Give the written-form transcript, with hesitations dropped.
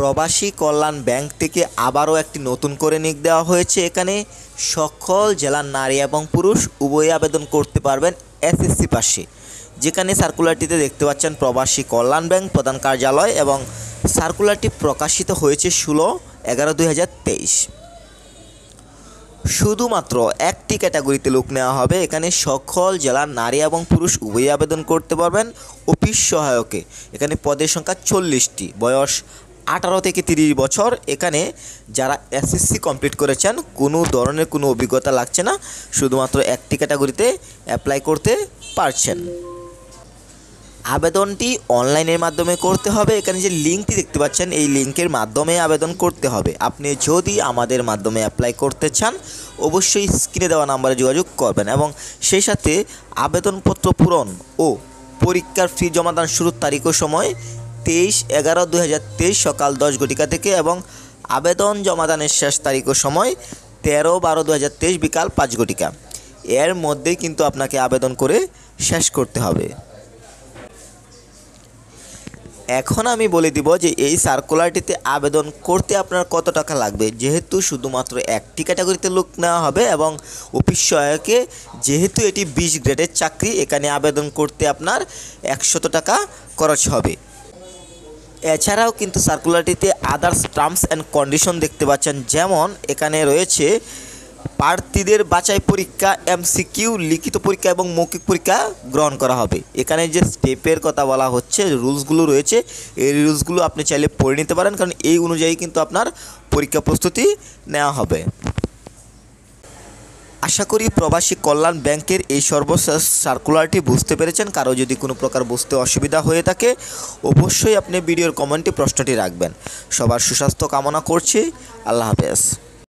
প্রবাসী কল্যাণ ব্যাংক থেকে আবারও একটি নতুন করে নিয়োগ দেওয়া হয়েছে। এখানে সকল জেলার নারী এবং পুরুষ উভয়ই আবেদন করতে পারবেন এসএসসি পাশে। যেখানে সার্কুলারটিতে দেখতে পাচ্ছেন প্রবাসী কল্যাণ ব্যাংক প্রধান কার্যালয়, এবং সার্কুলারটি প্রকাশিত হয়েছে 16/11/2023। শুধুমাত্র একটি ক্যাটাগরিতে লোক নেওয়া হবে। এখানে সকল জেলার নারী এবং পুরুষ উভয়ই আবেদন করতে পারবেন অফিস সহায়কে। এখানে পদের সংখ্যা 40টি, বয়স 18 থেকে 30 বছর। এখানে যারা এসএসসি কমপ্লিট করেছেন, কোনো ধরনের কোনো অভিজ্ঞতা লাগছে না, শুধুমাত্র একটি ক্যাটাগরিতে অ্যাপ্লাই করতে পারছেন। আবেদনটি অনলাইনের মাধ্যমে করতে হবে। এখানে যে লিঙ্কটি দেখতে পাচ্ছেন, এই লিঙ্কের মাধ্যমে আবেদন করতে হবে। আপনি যদি আমাদের মাধ্যমে অ্যাপ্লাই করতে চান, অবশ্যই স্ক্রিনে দেওয়া নাম্বারে যোগাযোগ করবেন, এবং সেই সাথে আবেদনপত্র পূরণ ও পরীক্ষার ফি জমাদান শুরুর তারিখ ও সময় 23/11/2023 সকাল 10 ঘটিকা থেকে, এবং আবেদন জমাদানের শেষ তারিখ ও সময় 13/12/2023 বিকাল 5 ঘটিকা। এর মধ্যেই কিন্তু আপনাকে আবেদন করে শেষ করতে হবে। এখন আমি বলে দিব যে এই সার্কুলারটিতে আবেদন করতে আপনার কত টাকা লাগবে। যেহেতু শুধুমাত্র একটি ক্যাটাগরিতে লোক নেওয়া হবে এবং অফিস সহায়কে, যেহেতু এটি 20 গ্রেডের চাকরি, এখানে আবেদন করতে আপনার 100 টাকা খরচ হবে। এছাড়াও কিন্তু সার্কুলারটিতে আদার্স টার্মস অ্যান্ড কন্ডিশন দেখতে পাচ্ছেন, যেমন এখানে রয়েছে প্রার্থীদের বাছাই পরীক্ষা, এমসিকিউ, লিখিত পরীক্ষা এবং মৌখিক পরীক্ষা গ্রহণ করা হবে। এখানে যে স্টেপের কথা বলা হচ্ছে, রুলসগুলো রয়েছে, এই রুলসগুলো আপনি চাইলে পড়ে নিতে পারেন, কারণ এই অনুযায়ী কিন্তু আপনার পরীক্ষা প্রস্তুতি নেওয়া হবে। আশা করি প্রবাসী কল্যাণ ব্যাংকের এই সর্বশেষ সার্কুলারটি বুঝতে পেরেছেন। কারো যদি কোনো প্রকার বুঝতে অসুবিধা হয়ে থাকে, অবশ্যই আপনি ভিডিওর কমেন্টে প্রশ্নটি রাখবেন। সবার সুস্বাস্থ্য কামনা করছি। আল্লাহ হাফেজ।